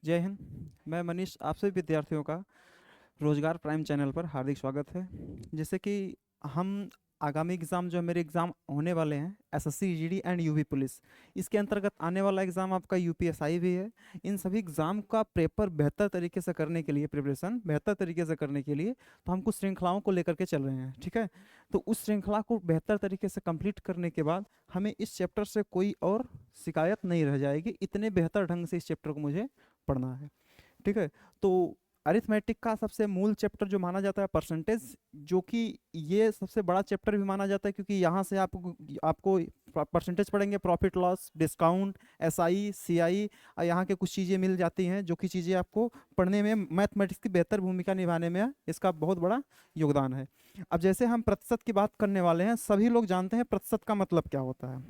जय हिंद। मैं मनीष, आप सभी विद्यार्थियों का रोजगार प्राइम चैनल पर हार्दिक स्वागत है। जैसे कि हम आगामी एग्ज़ाम जो मेरे एग्ज़ाम होने वाले हैं SSC GD and UP police, इसके अंतर्गत आने वाला एग्ज़ाम आपका यूपीएसआई भी है। इन सभी एग्ज़ाम का पेपर बेहतर तरीके से करने के लिए, प्रिपरेशन बेहतर तरीके से करने के लिए तो हम कुछ श्रृंखलाओं को लेकर के चल रहे हैं, ठीक है। तो उस श्रृंखला को बेहतर तरीके से कंप्लीट करने के बाद हमें इस चैप्टर से कोई और शिकायत नहीं रह जाएगी। इतने बेहतर ढंग से इस चैप्टर को मुझे पढ़ना है, ठीक है। तो अरिथमेटिक का सबसे मूल चैप्टर जो माना जाता है परसेंटेज, जो कि ये सबसे बड़ा चैप्टर भी माना जाता है, क्योंकि यहाँ से आपको परसेंटेज पढ़ेंगे, profit loss, discount, SI, CI, और यहाँ के कुछ चीज़ें मिल जाती हैं, जो कि चीज़ें आपको पढ़ने में मैथमेटिक्स की बेहतर भूमिका निभाने में इसका बहुत बड़ा योगदान है। अब जैसे हम प्रतिशत की बात करने वाले हैं, सभी लोग जानते हैं प्रतिशत का मतलब क्या होता है।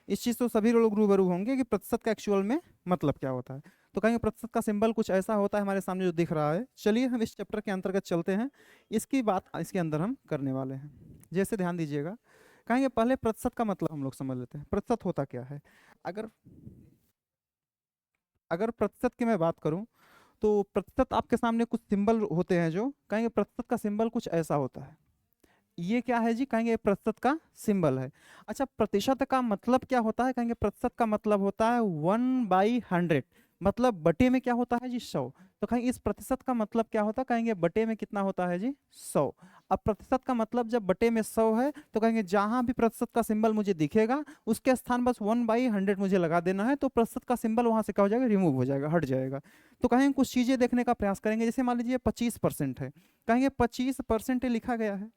इस चीज़ तो सभी लोग रूबरू होंगे कि प्रतिशत का एक्चुअल में मतलब क्या होता है। तो कहेंगे प्रतिशत का सिंबल कुछ ऐसा होता है हमारे सामने जो दिख रहा है। चलिए हम इस चैप्टर के अंतर्गत चलते हैं, इसकी बात इसके अंदर हम करने वाले हैं। जैसे ध्यान दीजिएगा, कहेंगे पहले प्रतिशत का मतलब हम लोग समझ लेते हैं, प्रतिशत होता क्या है। अगर अगर प्रतिशत की मैं बात करूं, तो प्रतिशत आपके सामने कुछ सिंबल होते हैं, जो कहेंगे प्रतिशत का सिंबल कुछ ऐसा होता है। ये क्या है जी, कहेंगे प्रतिशत का सिंबल है। अच्छा, प्रतिशत का मतलब क्या होता है, कहेंगे प्रतिशत का मतलब होता है 1/100, मतलब बटे में क्या होता है जी, 100। तो कहेंगे इस प्रतिशत का मतलब क्या होता है, कहेंगे बटे में कितना होता है जी, 100। अब प्रतिशत का मतलब जब बटे में 100 है, तो कहेंगे जहां भी प्रतिशत का सिंबल मुझे दिखेगा उसके स्थान बस 1/100 मुझे लगा देना है, तो प्रतिशत का सिंबल वहां से क्या हो जाएगा, रिमूव हो जाएगा, हट जाएगा। तो कहेंगे कुछ चीजें देखने का प्रयास करेंगे। जैसे मान लीजिए 25% है, कहेंगे 25% लिखा गया है,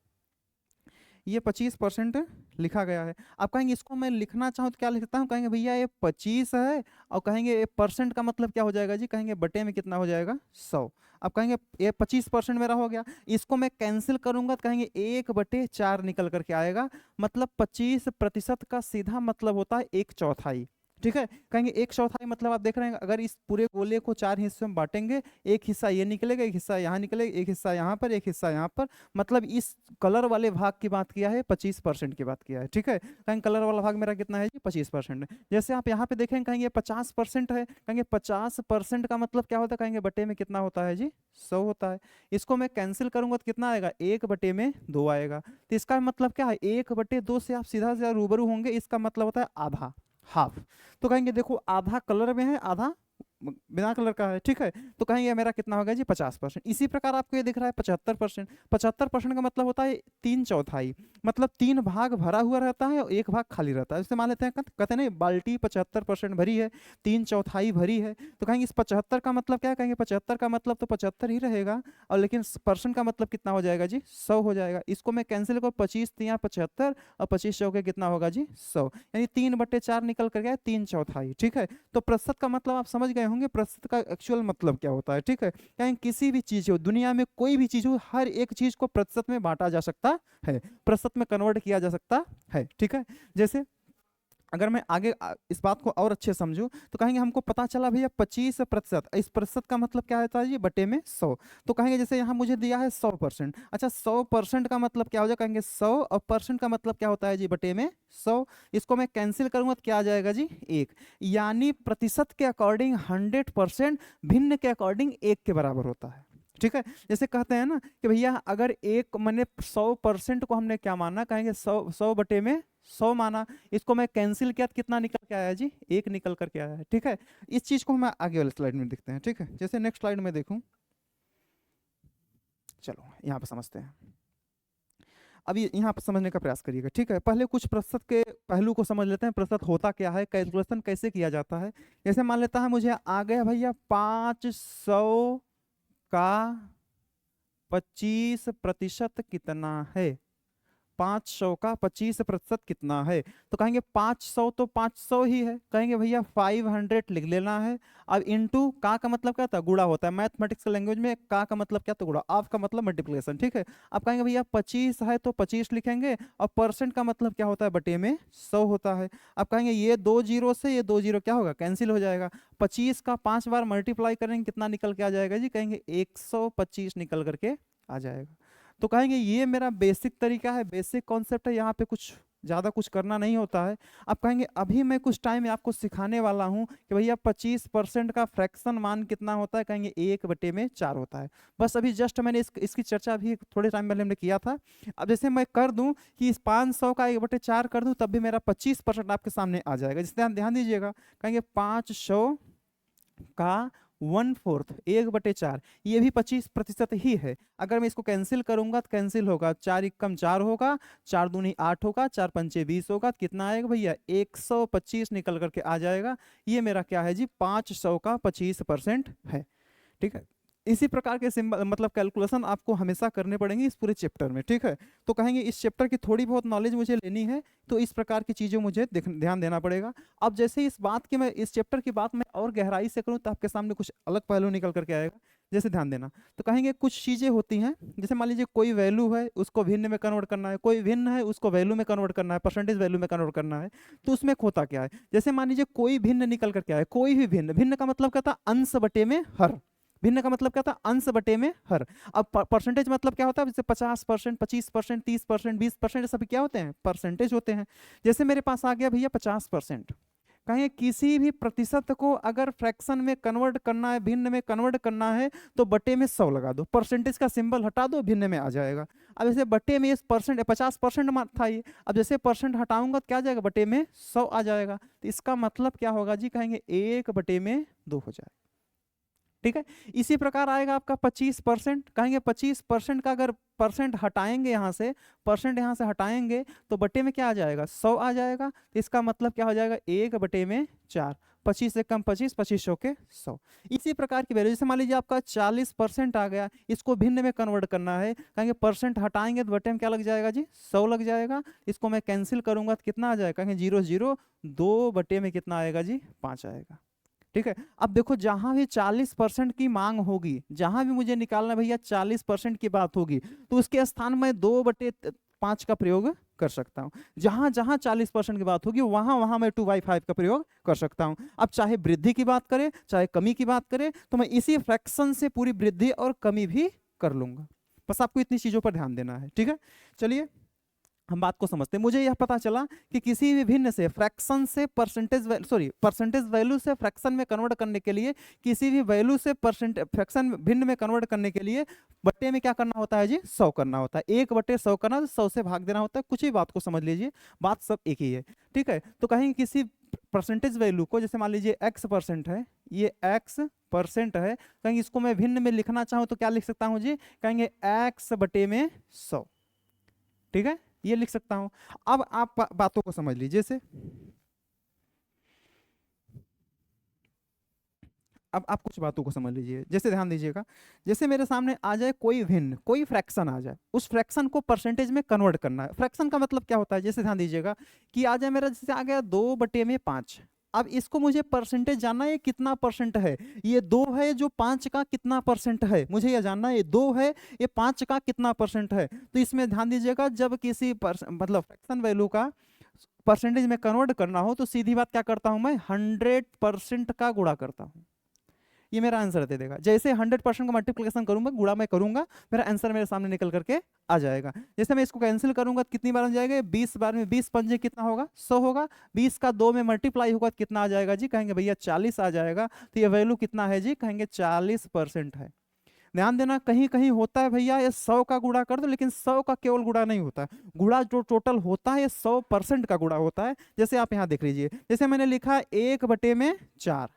ये 25% लिखा गया है। अब कहेंगे इसको मैं लिखना चाहूँ तो क्या लिखता हूँ, कहेंगे भैया ये 25 है, और कहेंगे ये परसेंट का मतलब क्या हो जाएगा जी, कहेंगे बटे में कितना हो जाएगा, 100। अब कहेंगे ये 25% मेरा हो गया, इसको मैं कैंसिल करूंगा तो कहेंगे 1/4 निकल करके आएगा। मतलब 25% का सीधा मतलब होता है 1/4, ठीक है। कहेंगे 1/4 मतलब आप देख रहे हैं, अगर इस पूरे गोले को 4 हिस्सों में बांटेंगे, एक हिस्सा ये निकलेगा, एक हिस्सा यहाँ निकलेगा, एक हिस्सा यहाँ पर, एक हिस्सा यहाँ पर, मतलब इस कलर वाले भाग की बात किया है, 25% की बात किया है, ठीक है। कहेंगे कलर वाला भाग मेरा कितना है जी, 25%। जैसे आप यहाँ पे देखेंगे, कहेंगे 50% है, कहेंगे 50% का मतलब क्या होता है, कहेंगे बटे में कितना होता है जी, 100 होता है। इसको मैं कैंसिल करूंगा तो कितना आएगा, 1/2 आएगा। तो इसका मतलब क्या है, 1/2 से आप सीधा सीधा रूबरू होंगे, इसका मतलब होता है आधा, हाफ। तो कहेंगे देखो आधा कलर में है, आधा बिना कलर का है, ठीक है। तो कहेंगे मेरा कितना होगा जी, 50%। इसी प्रकार आपको ये दिख रहा है 75%। 75% का मतलब होता है 3/4, मतलब 3 भाग भरा हुआ रहता है और 1 भाग खाली रहता है। जैसे मान लेते हैं, कहते हैं नहीं, बाल्टी 75% भरी है, 3/4 भरी है। तो कहेंगे इस 75 का मतलब क्या है, कहेंगे 75 का मतलब तो 75 ही रहेगा, और लेकिन परसेंट का मतलब कितना हो जाएगा जी, 100 हो जाएगा। इसको मैं कैंसिल करूँ, 25×3 = 75, और 25 कितना होगा जी, 100, यानी 3/4 निकल कर गया, 3/4, ठीक है। तो प्रतिशत का मतलब आप समझ गए होंगे, प्रतिशत का एक्चुअल मतलब क्या होता है, ठीक है। कहीं किसी भी चीज हो, दुनिया में कोई भी चीज हो, हर एक चीज को प्रतिशत में बांटा जा सकता है, प्रतिशत में कन्वर्ट किया जा सकता है, ठीक है। जैसे अगर मैं आगे इस बात को और अच्छे समझूं, तो कहेंगे हमको पता चला भैया 25%, इस प्रतिशत का मतलब क्या होता है जी, बटे में 100। तो कहेंगे जैसे यहाँ मुझे दिया है 100%, अच्छा 100% का मतलब क्या हो जाएगा, कहेंगे 100, और परसेंट का मतलब क्या होता है जी, बटे में 100। इसको मैं कैंसिल करूंगा तो क्या आ जाएगा जी, 1। यानी प्रतिशत के अकॉर्डिंग 100% भिन्न के अकॉर्डिंग 1 के बराबर होता है, ठीक है। जैसे कहते हैं ना कि भैया अगर एक मैंने 100% को हमने क्या माना, कहेंगे 100 माना, इसको मैं कैंसिल किया तो कितना निकल के आया जी, 1 निकल करके आया है, ठीक है। इस चीज को हम आगे वाले स्लाइड में देखते हैं, ठीक है। जैसे नेक्स्ट स्लाइड में देखूं, चलो यहाँ पे समझते हैं। अब ये यहाँ पर समझने का प्रयास करिएगा, ठीक है। पहले कुछ प्रतिशत के पहलू को समझ लेते हैं, प्रतिशत होता क्या है, कैलकुलेशन कैसे किया जाता है। जैसे मान लेता है मुझे आ गया भैया 500 का 25% कितना है, 500 का 25% कितना है। तो कहेंगे 500 तो 500 ही है, कहेंगे भैया 500 लिख लेना है। अब इनटू का मतलब क्या था, गुणा होता है मैथमेटिक्स लैंग्वेज में, का मतलब क्या, तो गुणा, ऑफ का मतलब मल्टीप्लिकेशन, ठीक है। अब कहेंगे भैया 25 है तो 25 लिखेंगे, और परसेंट का मतलब क्या होता है, बटे में 100 होता है। अब कहेंगे ये 2 जीरो से ये 2 जीरो क्या होगा, कैंसिल हो जाएगा। 25 का 5 बार मल्टीप्लाई करेंगे कितना निकल के आ जाएगा जी, कहेंगे 125 निकल करके आ जाएगा। तो कहेंगे ये मेरा बेसिक तरीका है, बेसिक कॉन्सेप्ट है, यहाँ पे कुछ ज़्यादा कुछ करना नहीं होता है। आप कहेंगे अभी मैं कुछ टाइम में आपको सिखाने वाला हूँ कि भैया 25% का फ्रैक्शन मान कितना होता है, कहेंगे 1/4 होता है। बस अभी जस्ट मैंने इसकी चर्चा अभी थोड़े टाइम पहले हमने किया था। अब जैसे मैं कर दूं कि इस 500 का 1/4 कर दूं, तब भी मेरा 25% आपके सामने आ जाएगा। जिससे ध्यान दीजिएगा, कहेंगे 500 का 1/4 1/4, ये भी 25% ही है। अगर मैं इसको कैंसिल करूंगा तो कैंसिल होगा, 4 एकम 4 होगा, 4 दूनी 8 होगा, 4 पंचे 20 होगा, कितना आएगा भैया 125 निकल करके आ जाएगा। ये मेरा क्या है जी, 500 का 25% है। ठीक है, इसी प्रकार के सिंबल मतलब कैलकुलेशन आपको हमेशा करने पड़ेंगे इस पूरे चैप्टर में। ठीक है, तो कहेंगे इस चैप्टर की थोड़ी बहुत नॉलेज मुझे लेनी है, तो इस प्रकार की चीज़ें मुझे ध्यान देना पड़ेगा। अब जैसे इस बात की मैं इस चैप्टर की बात मैं और गहराई से करूँ तो आपके सामने कुछ अलग पहलू निकल करके आएगा। जैसे ध्यान देना, तो कहेंगे कुछ चीज़ें होती हैं, जैसे मान लीजिए कोई वैल्यू है उसको भिन्न में कन्वर्ट करना है, कोई भिन्न है उसको वैल्यू में कन्वर्ट करना है, परसेंटेज वैल्यू में कन्वर्ट करना है। तो उसमें होता क्या है, जैसे मान लीजिए कोई भिन्न निकल करके आए, कोई भी भिन्न, भिन्न का मतलब क्या था, अंश बटे में हर। भिन्न का मतलब क्या था, अंश बटे में हर। अब परसेंटेज मतलब क्या होता है, जैसे 50%, 25%, 30%, 20%, सभी क्या होते हैं, परसेंटेज होते हैं। जैसे मेरे पास आ गया भैया 50%, कहें किसी भी प्रतिशत को अगर फ्रैक्शन में कन्वर्ट करना है, भिन्न में कन्वर्ट करना है, तो बटे में 100 लगा दो, परसेंटेज का सिंबल हटा दो, भिन्न में आ जाएगा। अब जैसे बटे में इस परसेंट 50% था ये, अब जैसे परसेंट हटाऊंगा तो क्या आ जाएगा, बटे में 100 आ जाएगा। तो इसका मतलब क्या होगा जी, कहेंगे 1/2 हो जाएगा। ठीक है, इसी प्रकार आएगा आपका 25%, कहेंगे 25% का अगर परसेंट हटाएंगे यहाँ से, परसेंट यहाँ से हटाएंगे तो बटे में क्या आ जाएगा, 100 आ जाएगा। तो इसका मतलब क्या हो जाएगा, 1/4, 25 से कम 25, 25 के 100। इसी प्रकार की वैल्यू, जैसे मान लीजिए आपका 40% आ गया, इसको भिन्न में कन्वर्ट करना है, कहेंगे परसेंट हटाएंगे तो बटे में क्या लग जाएगा जी, 100 लग जाएगा। इसको मैं कैंसिल करूंगा तो कितना आ जाएगा, कहेंगे 0 0, 2 बटे में कितना आएगा जी, 5 आएगा। ठीक है, अब देखो जहां भी 40% की मांग होगी, जहां भी मुझे निकालना भैया 40% की बात होगी, तो उसके स्थान में 2/5 का प्रयोग कर सकता हूं। जहां जहां 40% की बात होगी वहां वहां मैं 2/5 का प्रयोग कर सकता हूं। अब चाहे वृद्धि की बात करें चाहे कमी की बात करें, तो मैं इसी फ्रैक्शन से पूरी वृद्धि और कमी भी कर लूंगा। बस आपको इतनी चीजों पर ध्यान देना है। ठीक है, चलिए हम बात को समझते हैं। मुझे यह पता चला कि किसी भी भिन्न से फ्रैक्शन से परसेंटेज वैल्यू से फ्रैक्शन में कन्वर्ट करने के लिए, किसी भी वैल्यू से फ्रैक्शन भिन्न में कन्वर्ट करने के लिए बट्टे में क्या करना होता है जी, 100 करना होता है। 1/100 करना, 100 से भाग देना होता है। कुछ ही बात को समझ लीजिए, बात सब एक ही है। ठीक है, तो कहीं किसी परसेंटेज वैल्यू को, जैसे मान लीजिए x% है, ये x% है, कहीं इसको मैं भिन्न में लिखना चाहूँ तो क्या लिख सकता हूँ जी, कहेंगे x/100। ठीक है, ये लिख सकता हूं। अब आप बातों को समझ लीजिए। जैसे अब आप कुछ बातों को समझ लीजिए, जैसे ध्यान दीजिएगा, जैसे मेरे सामने आ जाए कोई भिन्न, कोई फ्रैक्शन आ जाए, उस फ्रैक्शन को परसेंटेज में कन्वर्ट करना है। फ्रैक्शन का मतलब क्या होता है, जैसे ध्यान दीजिएगा कि आ जाए मेरा, जैसे आ गया 2/5। अब इसको मुझे परसेंटेज जानना है कितना परसेंट है, ये 2 है जो 5 का कितना परसेंट है, मुझे यह जानना है ये 2 है ये 5 का कितना परसेंट है। तो इसमें ध्यान दीजिएगा, जब किसी मतलब फ्रैक्शन वैल्यू का परसेंटेज में कन्वर्ट करना हो तो सीधी बात क्या करता हूं मैं, 100% का गुणा करता हूं। ये मेरा आंसर दे देगा। जैसे 100% का मल्टीप्लिकेशन करूंगा, गुणा मैं करूंगा, मेरा आंसर मेरे सामने निकल करके आ जाएगा। जैसे मैं इसको कैंसिल करूंगा तो कितनी बार बन जाएगा, 20 बार में 20 पंजे कितना होगा, 100 होगा। 20 का 2 में मल्टीप्लाई होगा तो कितना आ जाएगा जी, कहेंगे भैया 40 आ जाएगा। तो ये वैल्यू कितना है जी, कहेंगे 40% है। ध्यान देना, कहीं कहीं होता है भैया ये 100 का गुणा कर दो, लेकिन 100 का केवल गुणा नहीं होता है, गुणा जो टोटल होता है ये 100% का गुणा होता है। जैसे आप यहाँ देख लीजिए, जैसे मैंने लिखा 1/4,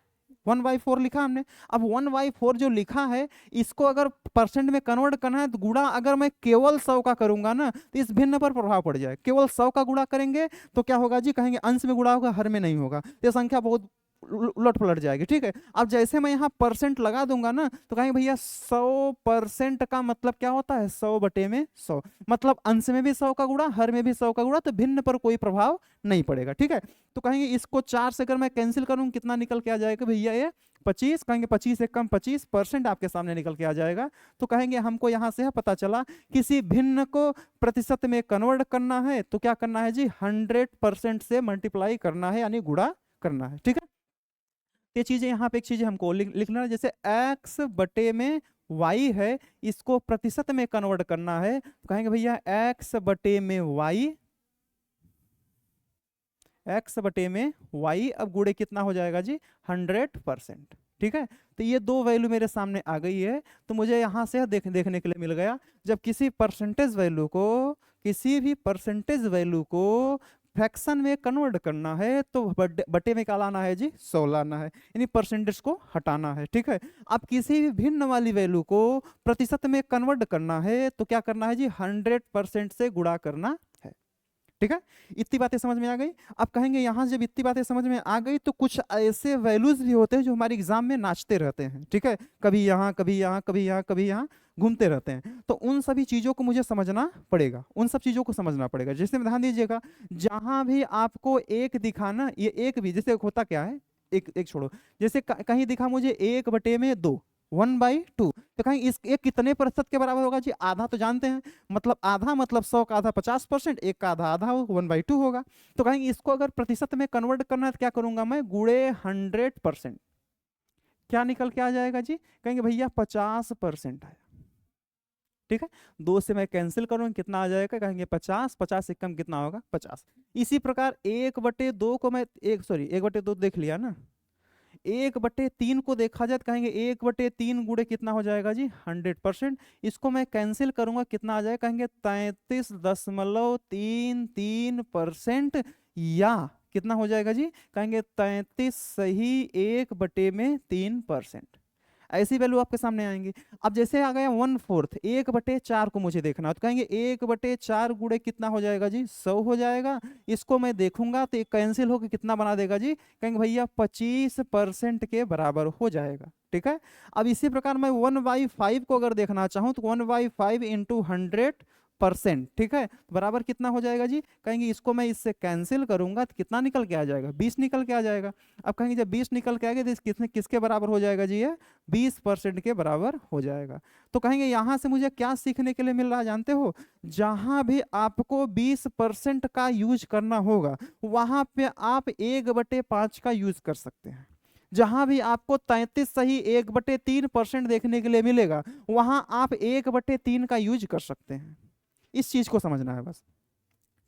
1/4 लिखा हमने। अब 1/4 जो लिखा है, इसको अगर परसेंट में कन्वर्ट करना है तो गुणा अगर मैं केवल 100 का करूंगा ना तो इस भिन्न पर प्रभाव पड़ जाए। केवल 100 का गुणा करेंगे तो क्या होगा जी, कहेंगे अंश में गुणा होगा, हर में नहीं होगा, ये संख्या बहुत उलट पलट जाएगी। ठीक है, अब जैसे मैं यहाँ परसेंट लगा दूंगा ना तो कहेंगे भैया 100% का मतलब क्या होता है, 100/100, मतलब अंश में भी 100 का गुणा, हर में भी 100 का गुणा, तो भिन्न पर कोई प्रभाव नहीं पड़ेगा। ठीक है, तो कहेंगे इसको 4 से अगर मैं कैंसिल करूँ कितना निकल के आ जाएगा भैया, ये 25, कहेंगे 25 से कम 25% आपके सामने निकल के आ जाएगा। तो कहेंगे हमको यहाँ से पता चला किसी भिन्न को प्रतिशत में कन्वर्ट करना है तो क्या करना है जी, 100% से मल्टीप्लाई करना है, यानी गुणा करना है। ठीक है, ये चीजें यहाँ पे एक चीज हमको लिखना है, जैसे x/y है, इसको प्रतिशत में कन्वर्ट करना है तो कहेंगे भैया x/y x बटे में y, अब गुणे कितना हो जाएगा जी 100%। ठीक है, तो ये दो वैल्यू मेरे सामने आ गई है। तो मुझे यहाँ से देखने के लिए मिल गया, जब किसी परसेंटेज वैल्यू को फ्रैक्शन में कन्वर्ट करना है तो बटे में क्या लाना है जी 100 लाना है, यानी परसेंटेज को हटाना है। ठीक है, अब किसी भी भिन्न वाली वैल्यू को प्रतिशत में कन्वर्ट करना है तो क्या करना है जी 100% से गुणा करना है। ठीक है, इतनी बातें समझ में आ गई। अब कहेंगे यहाँ जब इतनी बातें समझ में आ गई तो कुछ ऐसे वैल्यूज भी होते हैं जो हमारे एग्जाम में नाचते रहते हैं। ठीक है, कभी यहाँ कभी यहाँ कभी यहाँ कभी यहाँ घूमते रहते हैं, तो उन सभी चीजों को मुझे समझना पड़ेगा, उन सब चीजों को समझना पड़ेगा। जैसे में ध्यान दीजिएगा, जहां भी आपको एक दिखाना, ये एक भी जैसे होता क्या है, एक एक छोड़ो, जैसे कहीं दिखा मुझे 1/2, 1/2, तो कहीं इस एक कितने प्रतिशत के बराबर होगा जी, आधा तो जानते हैं, मतलब आधा मतलब 100 का आधा 50%, एक का आधा आधा 1/2 होगा। तो कहेंगे इसको अगर प्रतिशत में कन्वर्ट करना है तो क्या करूंगा मैं, गुणे 100%, क्या निकल के आ जाएगा जी, कहेंगे भैया 50% आया। ठीक है, 2 से मैं कैंसिल करूंगा, कितना आ जाएगा, कहेंगे 50, 50 से कम कितना होगा 50। इसी प्रकार 1/2 को मैं 1/2 देख लिया ना, 1/3 को देखा जाए तो कहेंगे 1/3 गुणे कितना हो जाएगा जी 100%। इसको मैं कैंसिल करूंगा, कितना आ जाएगा, कहेंगे 33.33%, या कितना हो जाएगा जी, कहेंगे 33 सही 1/3%। ऐसी वैल्यू आपके सामने आएंगी। अब जैसे आ गया 1/4, 1/4 को मुझे देखना है तो कहेंगे 1/4 गुणे कितना हो जाएगा जी 100 हो जाएगा। इसको मैं देखूंगा तो कैंसिल होकर कितना बना देगा जी, कहेंगे भैया 25% के बराबर हो जाएगा। ठीक है, अब इसी प्रकार मैं 1/5 को अगर देखना चाहूँ तो 1/5 इंटू 100%, ठीक है, बराबर कितना हो जाएगा जी, कहेंगे इसको मैं इससे कैंसिल करूंगा तो कितना निकल के आ जाएगा, 20 निकल के आ जाएगा। अब कहेंगे जब 20 निकल के आएगा तो किसके बराबर हो जाएगा जी, ये 20% के बराबर हो जाएगा। तो कहेंगे यहां से मुझे क्या सीखने के लिए मिल रहा है जानते हो, जहां भी आपको 20% का यूज करना होगा वहां पे आप 1/5 का यूज कर सकते हैं। जहां भी आपको 33 सही 1/3% देखने के लिए मिलेगा वहां आप 1/3 का यूज कर सकते हैं। इस चीज को समझना है बस।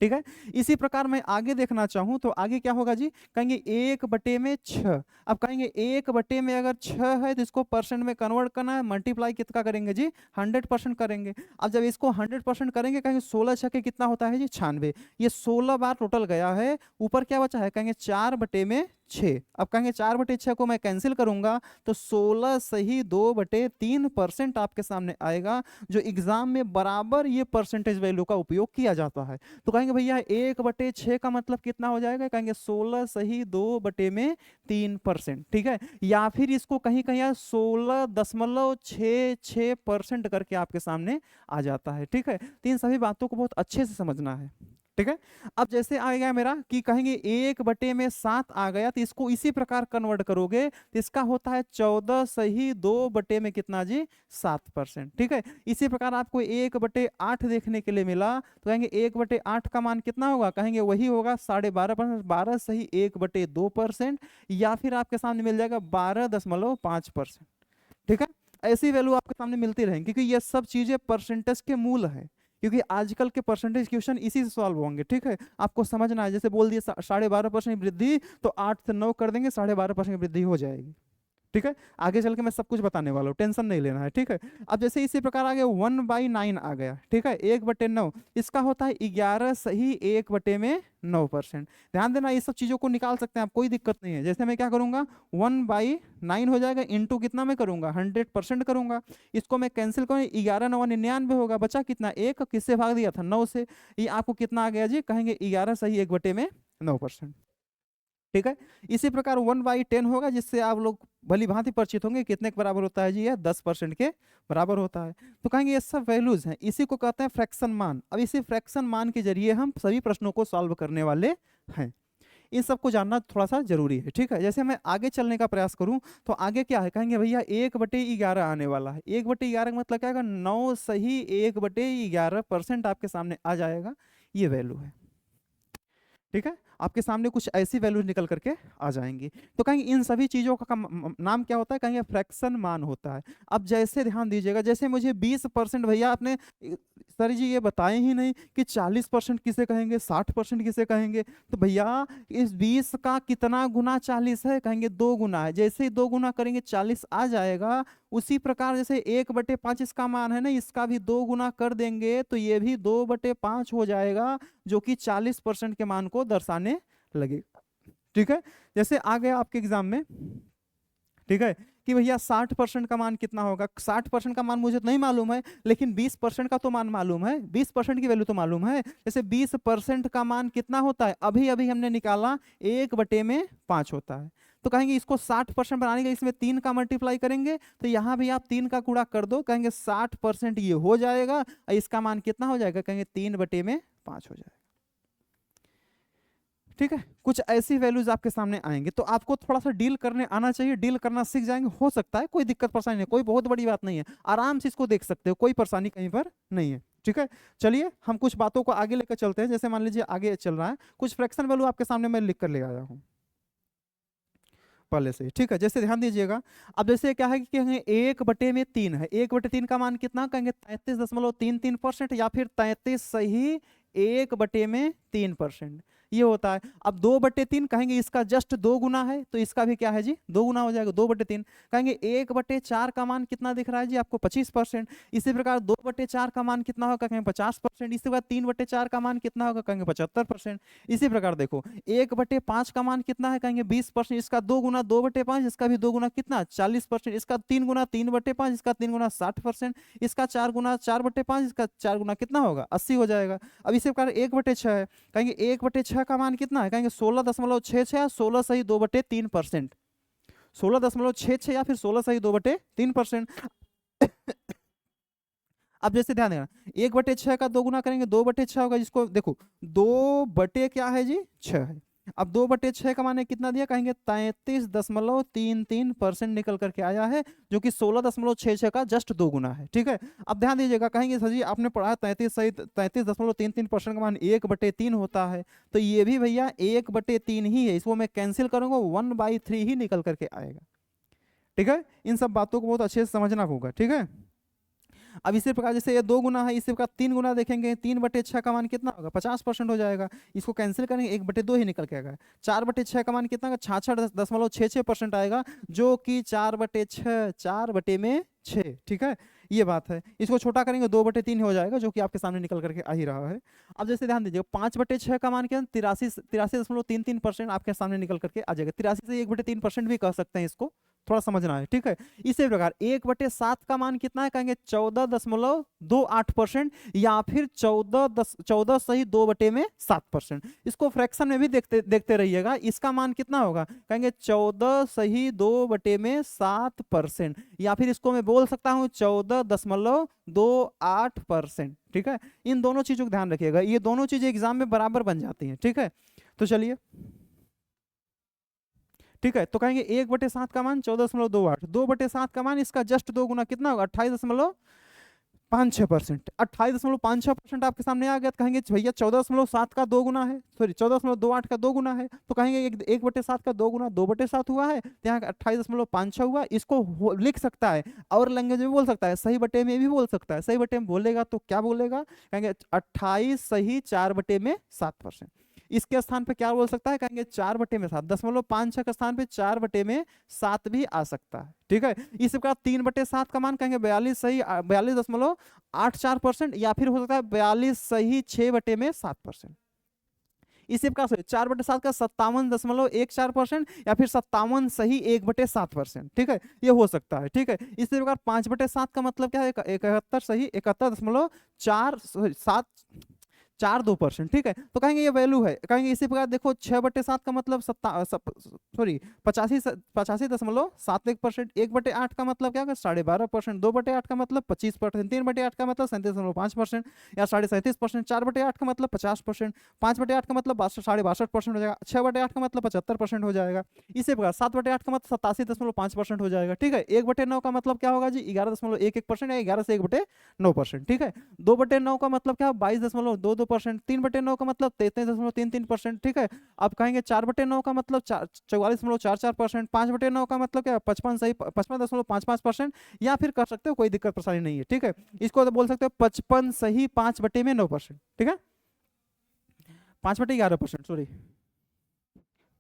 ठीक है, इसी प्रकार मैं आगे देखना चाहूं तो आगे क्या होगा जी, कहेंगे 1/6। अब कहेंगे 1 में अगर 6 है तो इसको परसेंट में कन्वर्ट करना है, मल्टीप्लाई कितना करेंगे जी 100% करेंगे। अब जब इसको 100% करेंगे कहेंगे 16 छके कितना होता है जी 96, ये 16 बार टोटल गया है, ऊपर क्या बचा है, कहेंगे 4/6। अब कहेंगे 4/6 को मैं कैंसिल करूंगा तो 16 सही 2/3% आपके सामने आएगा, जो एग्जाम में बराबर ये परसेंटेज वैल्यू का उपयोग किया जाता है। तो कहेंगे भैया 1/6 का मतलब कितना हो जाएगा, कहेंगे 16 सही 2/3%। ठीक है, या फिर इसको कहीं कहीं 16.66% करके आपके सामने आ जाता है। ठीक है, तो इन सभी बातों को बहुत अच्छे से समझना है। ठीक है, अब जैसे आ गया मेरा कि कहेंगे 1/7 आ गया तो इसको इसी प्रकार कन्वर्ट करोगे तो इसका होता है 14 सही 2/में कितना जी 7%। ठीक है, इसी प्रकार आपको 1/8 देखने के लिए मिला तो कहेंगे 1/8 का मान कितना होगा, कहेंगे वही होगा 12.5%, 12 सही 1/2%, या फिर आपके सामने मिल जाएगा 12.5%। ठीक है, ऐसी वैल्यू आपके सामने मिलती रहेंगी क्योंकि ये सब चीजें परसेंटेज के मूल है, क्योंकि आजकल के परसेंटेज क्वेश्चन इसी से सॉल्व होंगे। ठीक है, आपको समझना है, जैसे बोल दिए 12.5% वृद्धि तो 8 से 9 कर देंगे 12.5% वृद्धि हो जाएगी। ठीक है, आगे चल के मैं सब कुछ बताने वाला हूँ, टेंशन नहीं लेना है। ठीक है, अब जैसे इसी प्रकार आ गया 1/9 आ गया। ठीक है, 1/9 इसका होता है 11 सही 1/9%। ध्यान देना, ये सब चीजों को निकाल सकते हैं आप, कोई दिक्कत नहीं है। जैसे मैं क्या करूंगा 1/9 हो जाएगा, इंटू कितना मैं करूंगा 100% करूंगा, इसको मैं कैंसिल करूंगा, 11 9 99 होगा, बचा कितना 1, किससे भाग दिया था 9 से, ये आपको कितना आ गया जी, कहेंगे 11 सही 1/9%। ठीक है, इसी प्रकार 1/10 होगा, जिससे आप लोग भली भांति परिचित होंगे, कितने के बराबर होता है जी, यह 10% के बराबर होता है। तो कहेंगे ये सब वैल्यूज हैं, इसी को कहते हैं फ्रैक्शन मान। अब इसी फ्रैक्शन मान के जरिए हम सभी प्रश्नों को सॉल्व करने वाले हैं। इन सबको जानना थोड़ा सा जरूरी है। ठीक है, जैसे मैं आगे चलने का प्रयास करूं तो आगे क्या है, कहेंगे भैया 1/11 आने वाला है। 1/11 का मतलब क्या है, 9 सही 1/11% आपके सामने आ जाएगा, ये वैल्यू है। ठीक है, आपके सामने कुछ ऐसी वैल्यूज निकल करके आ जाएंगी। तो कहेंगे इन सभी चीज़ों का नाम क्या होता है, कहेंगे फ्रैक्शन मान होता है। अब जैसे ध्यान दीजिएगा, जैसे मुझे 20% भैया आपने सर जी ये बताए ही नहीं कि 40% किसे कहेंगे, 60% किसे कहेंगे। तो भैया इस 20 का कितना गुना 40 है, कहेंगे 2 गुना है। जैसे ही 2 गुना करेंगे 40 आ जाएगा। उसी प्रकार जैसे 1/5 इसका मान है ना, इसका भी 2 गुना कर देंगे तो ये भी 2/5 हो जाएगा, जो कि 40% के मान को दर्शाने लगेगा। ठीक है, जैसे आ गया आपके एग्जाम में, ठीक है, कि भैया 60% का मान कितना होगा। 60% का मान मुझे तो नहीं मालूम है, लेकिन 20% का तो मान मालूम है, 20% की वैल्यू तो मालूम है। जैसे 20% का मान कितना होता है, अभी अभी हमने निकाला 1/5 होता है। तो कहेंगे इसको 60% बनाने के लिए इसमें 3 का मल्टीप्लाई करेंगे, तो यहाँ भी आप 3 का गुणा कर दो, कहेंगे 60% ये हो जाएगा। और इसका मान कितना हो जाएगा, कहेंगे 3/5 हो जाएगा। ठीक है, कुछ ऐसी वैल्यूज आपके सामने आएंगे, तो आपको थोड़ा सा डील करने आना चाहिए, डील करना सीख जाएंगे, हो सकता है कोई दिक्कत परेशानी नहीं, कोई बहुत बड़ी बात नहीं है, आराम से इसको देख सकते हो, कोई परेशानी कहीं पर नहीं है। ठीक है, चलिए हम कुछ बातों को आगे लेकर चलते हैं। जैसे मान लीजिए आगे चल रहा है, कुछ फ्रैक्शन वैल्यू आपके सामने मैं लिख कर ले आया हूँ पहले से। ठीक है, जैसे ध्यान दीजिएगा, अब जैसे क्या है कि कहेंगे 1/3 है, 1/3 का मान कितना, कहेंगे 33.33%, या फिर 33 सही 1/3% ये होता है। अब 2/3 कहेंगे इसका जस्ट 2 गुना है, तो इसका भी क्या है जी 2 गुना हो जाएगा, 2/3। कहेंगे 1/4 का मान कितना दिख रहा है जी आपको, 25%। इसी प्रकार 2/4 का मान कितना होगा, कहेंगे 50%। इसी प्रकार 3/4 का मान कितना होगा, कहेंगे 75%। इसी प्रकार देखो 1/5 का मान कितना है, कहेंगे 20%। इसका 2 गुना 2/5, इसका भी 2 गुना कितना 40%। इसका 3 गुना 3/5, इसका 3 गुना 60%। इसका 4 गुना 4/5, इसका 4 गुना कितना होगा 80 हो जाएगा। अब इसी प्रकार 1/6 है, कहेंगे 1/6 का मान कितना है, कहेंगे 16.66, 16 सही 2/3%, 16.66 या फिर 16 सही 2/3%। अब जैसे ध्यान देना, 1/6 का 2 गुना करेंगे 2/6 होगा, जिसको देखो 2 क्या है जी 6 है। अब 2/6 का मान कितना दिया, कहेंगे 33.33% निकल करके आया है, जो कि 16.66 का जस्ट 2 गुना है। ठीक है, अब ध्यान दीजिएगा, कहेंगे सर जी आपने पढ़ा 33.33% का मान 1/3 होता है, तो ये भी भैया 1/3 ही है, इसको मैं कैंसिल करूंगा 1/3 ही निकल करके आएगा। ठीक है, इन सब बातों को बहुत अच्छे से समझना होगा। ठीक है, अब इसी प्रकार जैसे ये 2 गुना है, इसी प्रकार 3 गुना देखेंगे, 3/6 का मान कितना होगा 50% हो जाएगा, इसको कैंसिल करेंगे 1/2 ही निकल के आएगा। 4/6 का मान कितना होगा 66.66% आएगा, जो कि 4/6 4/6। ठीक है, ये बात है, इसको छोटा करेंगे 2/3 हो जाएगा, जो कि आपके सामने निकल करके आ ही रहा है। अब जैसे ध्यान दीजिए 5/6 का मान क्या 83.33% आपके सामने निकल करके आ जाएगा। 83 से 1/3% भी कह सकते हैं, इसको थोड़ा समझना है। ठीक है, इसी प्रकार 1/7 का मान कितना है, कहेंगे 14.28%, या फिर 14 सही 2/7%। इसको फ्रैक्शन में भी देखते देखते रहिएगा, इसका मान कितना होगा, कहेंगे 14 सही 2/7%, या फिर इसको मैं बोल सकता हूं 14.28%। ठीक है, इन दोनों चीजों का ध्यान रखिएगा, ये दोनों चीजें एग्जाम में बराबर बन जाती हैं। ठीक है, तो चलिए, ठीक है, तो कहेंगे 1/7 का मान 14.28, 2/7 का मान इसका जस्ट 2 गुना कितना होगा 28.56%, 28.56% आपके सामने आ गया। तो कहेंगे भैया 14.7 का 2 गुना है, सॉरी 14.28 का 2 गुना है, तो कहेंगे 1/7 का 2 गुना 2/7 हुआ है, तो यहाँ 28.56 हुआ। इसको लिख सकता है और लैंग्वेज में बोल सकता है, सही बटे में भी बोल सकता है। सही बटे में बोलेगा तो क्या बोलेगा, कहेंगे 28 सही 4/7%। इसके स्थान पे क्या बोल सकता है, कहेंगे 4/7, 0.56 के स्थान पे 4/7 भी आ सकता है। ठीक है, इस प्रकार 3/7 का मान कहेंगे 42 सही 42.84%, या फिर हो सकता है 42 सही 6/7%। इसी प्रकार से 4/7 का 57.14%, या फिर 57 सही 1/7%। ठीक है, ये हो सकता है। ठीक है, इसी प्रकार 5/7 का मतलब क्या है, 71 सही 71.47%। ठीक है, तो कहेंगे ये वैल्यू है। कहेंगे इसी प्रकार देखो 6/7 का मतलब 85.71%, 1/8 का मतलब क्या होगा 12.5%, 2/8 का मतलब 25%, 3/8 का मतलब 37.5% या 37.5%, 4/8 का मतलब 50%, 5/8 का मतलब 62.5% हो जाएगा, 6/8 का मतलब 75% हो जाएगा। इसी प्रकार 7/8 का मतलब 87.5% हो जाएगा। ठीक है, 1/9 का मतलब क्या होगा जी 11.11% या 11 से 1/9%। ठीक है, 2/9 का मतलब क्या 22.22% 2% 3/9 का मतलब 33.33%, ठीक है। अब कहेंगे 4/9 का मतलब 44.44%, 5/9 का मतलब क्या 55.55%, या फिर कर सकते हो, कोई दिक्कत परेशानी नहीं है, ठीक है। इसको तो बोल सकते हो 55 सही 5/9%, ठीक है। 5/11%, सॉरी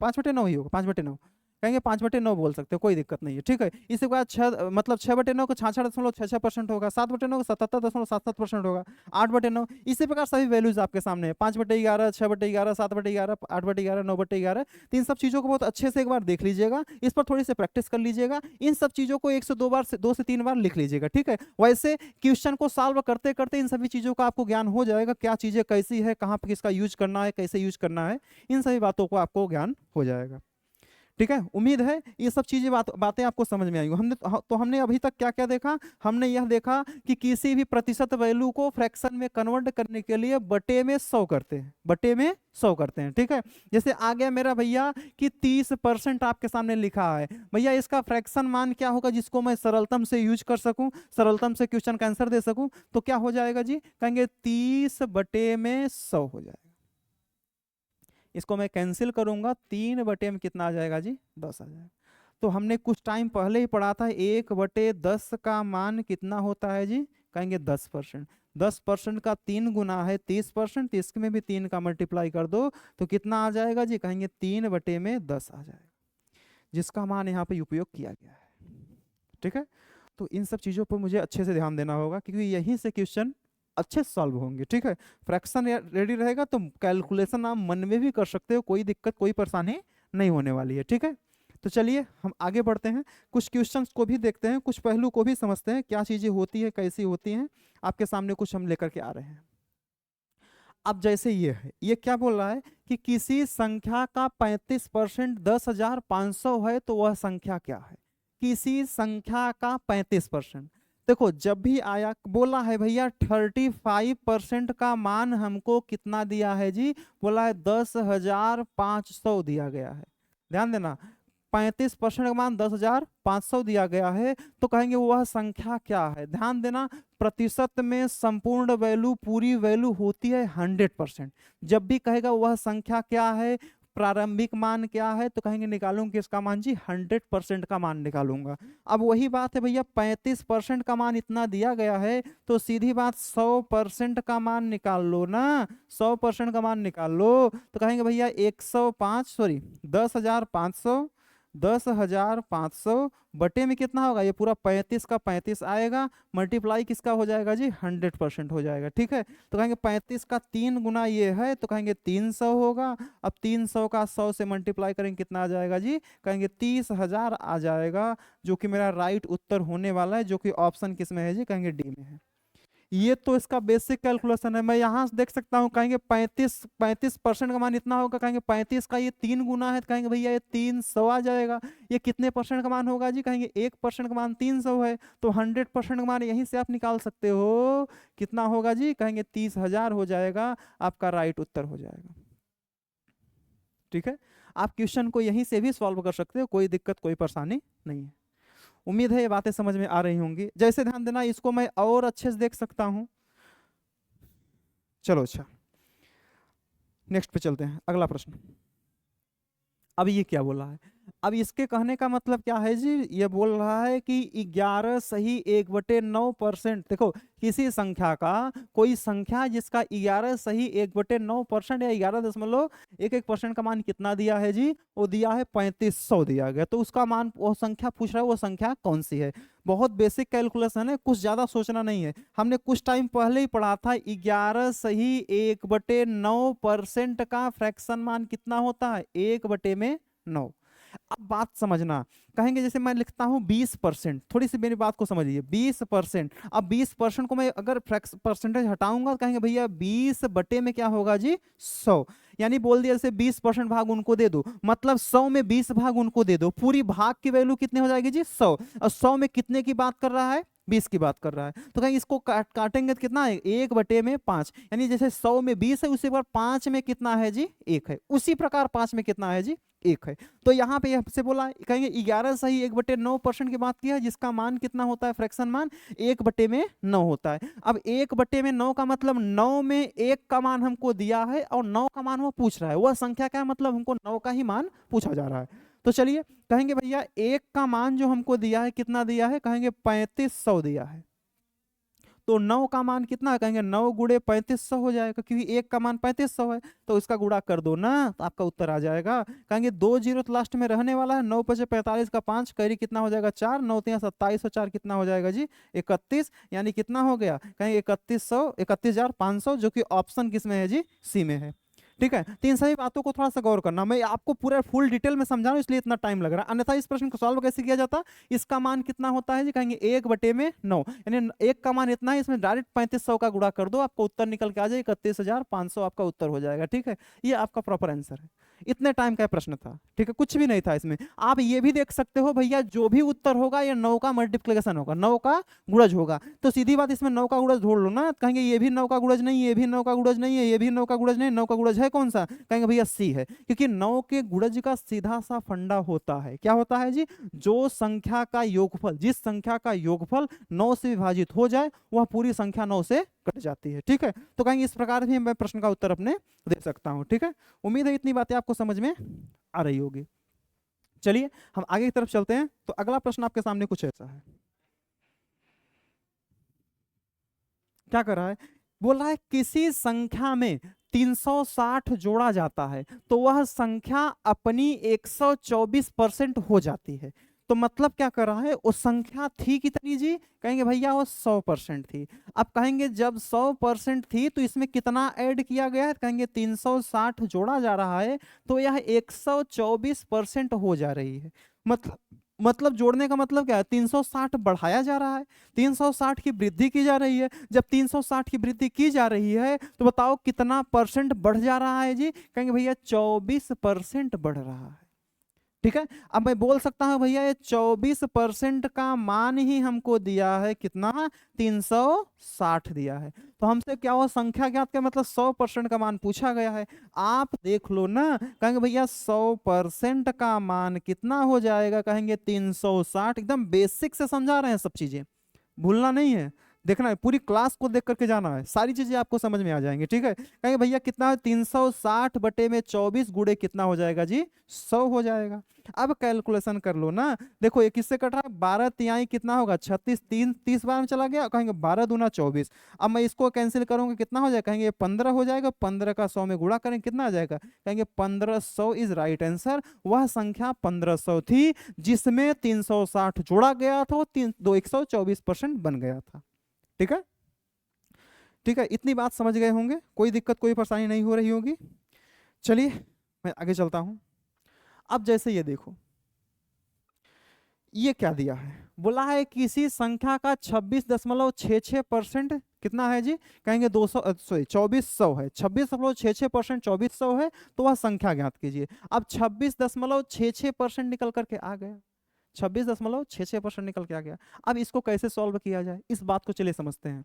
5/9 ही होगा, 5/9 कहेंगे, 5/9 बोल सकते हो, कोई दिक्कत नहीं है, ठीक है। इसके बाद 6 मतलब 6/9 को 66.66% होगा, 7/9 को 77.77% होगा, 8/9 इसी प्रकार सभी वैल्यूज आपके सामने है, 5/11, 6/11, 7/11, 8/11, 9/11। तो इन सब चीजों को बहुत अच्छे से एक बार देख लीजिएगा, इस पर थोड़ी सी प्रैक्टिस कर लीजिएगा, इन सब चीजों को 2 से 3 बार लिख लीजिएगा, ठीक है। वैसे क्वेश्चन को सॉल्व करते करते इन सभी चीजों का आपको ज्ञान हो जाएगा, क्या चीजें कैसी है, कहाँ पर किसका यूज करना है, कैसे यूज करना है, इन सभी बातों को आपको ज्ञान हो जाएगा, ठीक है। उम्मीद है ये सब चीजें बातें आपको समझ में आई। हमने अभी तक क्या क्या देखा, हमने यह देखा कि किसी भी प्रतिशत वैल्यू को फ्रैक्शन में कन्वर्ट करने के लिए बटे में 100 करते हैं, बटे में 100 करते हैं, ठीक है। जैसे आ गया मेरा भैया कि 30% आपके सामने लिखा है, भैया इसका फ्रैक्शन मान क्या होगा जिसको मैं सरलतम से यूज कर सकूं, सरलतम से क्वेश्चन का आंसर दे सकूं, तो क्या हो जाएगा जी, कहेंगे 30/100 हो जाएगा। इसको मैं कैंसिल करूंगा, 3/में कितना आ जाएगा जी, 10 आ जाएगा। तो हमने कुछ टाइम पहले ही पढ़ा था 1/10 का मान कितना होता है जी, कहेंगे 10%। 10% का 3 गुना है 30%, तो इसमें भी 3 का मल्टीप्लाई कर दो तो कितना आ जाएगा जी, कहेंगे 3/10 आ जाएगा, जिसका मान यहाँ पे उपयोग किया गया है, ठीक है। तो इन सब चीज़ों पर मुझे अच्छे से ध्यान देना होगा, क्योंकि यहीं से क्वेश्चन अच्छे सॉल्व होंगे, ठीक है। फ्रैक्शन रेडी रहेगा तो कैलकुलेशन आप मन में भी कर सकते हो, कोई दिक्कत कोई परेशानी नहीं होने वाली है, ठीक है। तो चलिए हम आगे बढ़ते हैं, कुछ क्वेश्चंस को भी देखते हैं, कुछ पहलू को भी समझते हैं, क्या चीजें होती है, कैसी होती हैं। आपके सामने कुछ हम लेकर के आ रहे हैं। अब जैसे ये है, ये क्या बोल रहा है कि किसी संख्या का 35% 10,500 है, तो वह संख्या क्या है। किसी संख्या का 35%, देखो जब भी आया बोला है भैया 35% का मान हमको कितना दिया है जी, बोला है 10,500 दिया गया है। ध्यान देना, 35% का मान 10,500 दिया गया है, तो कहेंगे वह संख्या क्या है। ध्यान देना, प्रतिशत में संपूर्ण वैल्यू पूरी वैल्यू होती है 100%। जब भी कहेगा वह संख्या क्या है, प्रारंभिक मान क्या है, तो कहेंगे निकालूंगा इसका मान जी 100% का मान निकालूंगा। अब वही बात है भैया, 35% का मान इतना दिया गया है, तो सीधी बात 100% का मान निकाल लो ना, 100% का मान निकाल लो। तो कहेंगे भैया 10,500 बटे में कितना होगा, ये पूरा 35 का 35 आएगा, मल्टीप्लाई किसका हो जाएगा जी, 100% हो जाएगा, ठीक है। तो कहेंगे 35 का 3 गुना ये है, तो कहेंगे 300 होगा। अब 300 का 100 से मल्टीप्लाई करेंगे कितना आ जाएगा जी, कहेंगे 30,000 आ जाएगा, जो कि मेरा राइट उत्तर होने वाला है, जो कि ऑप्शन किस में है जी, कहेंगे डी में है। ये तो इसका बेसिक कैलकुलेशन है। मैं यहाँ से देख सकता हूँ, कहेंगे 35% का मान इतना होगा, कहेंगे 35 का ये 3 गुना है, तो कहेंगे भैया ये 300 आ जाएगा। ये कितने परसेंट का मान होगा जी, कहेंगे 1% का मान 300 है, तो 100% का मान यहीं से आप निकाल सकते हो, कितना होगा जी, कहेंगे 30,000 हो जाएगा, आपका राइट उत्तर हो जाएगा, ठीक है। आप क्वेश्चन को यहीं से भी सॉल्व कर सकते हो, कोई दिक्कत कोई परेशानी नहीं है। उम्मीद है ये बातें समझ में आ रही होंगी। जैसे ध्यान देना, इसको मैं और अच्छे से देख सकता हूं। चलो अच्छा, नेक्स्ट पे चलते हैं, अगला प्रश्न। अब ये क्या बोला है, अब इसके कहने का मतलब क्या है जी, ये बोल रहा है कि 11 सही 1/9%। देखो किसी संख्या का, कोई संख्या जिसका 11 सही 1/9% या 11.11% का मान कितना दिया है जी, वो दिया है 3500 दिया गया, तो उसका मान वो संख्या पूछ रहा है, वो संख्या कौन सी है। बहुत बेसिक कैलकुलेशन है, कुछ ज्यादा सोचना नहीं है। हमने कुछ टाइम पहले ही पढ़ा था 11 सही 1/9% का फ्रैक्शन मान कितना होता है, 1/9। अब बात समझना, कहेंगे जैसे मैं लिखता हूं 20%, थोड़ी सी मेरी बात को समझिए, 20%। अब 20% को मैं अगर परसेंटेज हटाऊंगा, तो कहेंगे भैया 20 बटे में क्या होगा जी, 100। यानी बोल दिया जैसे 20% भाग उनको दे दो, मतलब 100 में 20 भाग उनको दे दो, पूरी भाग की वैल्यू कितनी हो जाएगी जी, 100। और 100 में कितने की बात कर रहा है, 20 की बात कर रहा है। तो कहेंगे इसको काटेंगे तो कितना है, 1/5, यानी जैसे 100 में 20 है, उसी प्रकार 5 में कितना है जी, 1 है। उसी प्रकार 5 में कितना है जी, 1 है। तो यहाँ पे आपसे बोला, कहेंगे 11 सही 1/9% की बात की है, जिसका मान कितना होता है, फ्रैक्शन मान 1/9 होता है। अब 1/9 का मतलब 9 में 1 का मान हमको दिया है और 9 का मान वो पूछ रहा है। वह संख्या क्या है, मतलब हमको 9 का ही मान पूछा जा रहा है। तो चलिए कहेंगे भैया 1 का मान जो हमको दिया है, कितना दिया है, कहेंगे 3500 दिया है। तो 9 का मान कितना है, कहेंगे 9 गुणे 3500 हो जाएगा, क्योंकि 1 का मान 3500 है। तो इसका गुणा कर दो ना, तो आपका उत्तर आ जाएगा। कहेंगे 2 जीरो तो लास्ट में रहने वाला है। 9 पचे 45 का 5, कैरी कितना हो जाएगा 4, 9 तिया 27, 4 कितना हो जाएगा जी 31, यानी कितना हो गया, कहेंगे 31,500, जो कि ऑप्शन किसमें है जी, सी में है। ठीक है, तो इन सभी बातों को थोड़ा सा गौर करना। मैं आपको पूरा फुल डिटेल में समझा रहा हूं, इसलिए इतना टाइम लग रहा है। अन्यथा इस प्रश्न को सॉल्व कैसे किया जाता, इसका मान कितना होता है जी, कहेंगे 1/9, यानी 1 का मान इतना है, इसमें डायरेक्ट 3500 का गुणा कर दो, आपको उत्तर निकल के आ जाए 31,500, आपका उत्तर हो जाएगा। ठीक है, ये आपका प्रॉपर आंसर है। इतने टाइम का प्रश्न था, ठीक है, कुछ भी नहीं था इसमें। आप ये भी देख सकते हो भैया, जो भी उत्तर होगा ये 9 का मल्टीप्लिकेशन होगा, 9 का गुणज होगा। तो सीधी बात, इसमें 9 का गुणज ढूंढ लो ना, कहेंगे ये भी 9 का गुणज नहीं, ये भी 9 का गुणज नहीं है, ये भी 9 का गुणज नहीं, 9 का गुणज है कौन सा, कहेंगे भैया सी है। क्योंकि 9 के गुणज का सीधा सा फंडा होता है, क्या होता है जी, जो संख्या का योगफल, जिस संख्या का योगफल 9 से विभाजित हो जाए, वह पूरी संख्या 9 से कट जाती है। ठीक है, तो कहेंगे इस प्रकार भी मैं प्रश्न का उत्तर अपने दे सकता हूं। ठीक है, उम्मीद है इतनी बातें आपको समझ में आ रही होगी। चलिए हम आगे की तरफ चलते हैं। तो अगला प्रश्न आपके सामने कुछ ऐसा है, क्या कर रहा है, बोल रहा है किसी संख्या में 360 जोड़ा जाता है तो वह संख्या अपनी 124% हो जाती है। तो मतलब क्या कर रहा है, वो संख्या थी कितनी जी, कहेंगे भैया वो 100% थी। अब कहेंगे जब 100% थी तो इसमें कितना ऐड किया गया है, कहेंगे 360 जोड़ा जा रहा है, तो यह 124% हो जा रही है। मतलब जोड़ने का मतलब क्या है, 360 बढ़ाया जा रहा है, 360 की वृद्धि की जा रही है। जब 360 की वृद्धि की जा रही है तो बताओ कितना परसेंट बढ़ जा रहा है जी, कहेंगे भैया 24% बढ़ रहा है। ठीक है, अब मैं बोल सकता हूं भैया ये 24% का मान ही हमको दिया है, कितना, 360 दिया है। तो हमसे क्या हुआ, संख्या ज्ञात का मतलब 100% का मान पूछा गया है। आप देख लो ना, कहेंगे भैया 100% का मान कितना हो जाएगा, कहेंगे 360। एकदम बेसिक से समझा रहे हैं, सब चीजें भूलना नहीं है, देखना है, पूरी क्लास को देख करके जाना है, सारी चीजें आपको समझ में आ जाएंगी। ठीक है, कहेंगे भैया कितना है, 360 बटे में 24 गुणे कितना हो जाएगा जी, 100 हो जाएगा। अब कैलकुलेशन कर लो ना, देखो ये किससे कट रहा है, 12 तिहाई कितना होगा 36, 3 30 बार में चला गया, कहेंगे 12 दूना 24। अब मैं इसको कैंसिल करूंगा, कितना हो जाएगा, कहेंगे 15 हो जाएगा, 15 का 100 में गुणा करेंगे कितना आ जाएगा, कहेंगे 1500 इज राइट आंसर। वह संख्या 1500 थी जिसमें 360 जोड़ा गया था, 124% बन गया था। ठीक है, ठीक है, इतनी बात समझ गए होंगे, कोई दिक्कत कोई परेशानी नहीं हो रही होगी। चलिए मैं आगे चलता हूं। अब जैसे ये देखो, ये क्या दिया है, बोला है किसी संख्या का 26.66% कितना है जी, कहेंगे 200 सॉरी 2400 है, 26.66% 2400 है, तो वह संख्या ज्ञात कीजिए। अब 26.66% निकल करके आ गया, 26.66% निकल के आ गया। अब इसको कैसे सॉल्व किया जाए, इस बात को चलिए समझते हैं।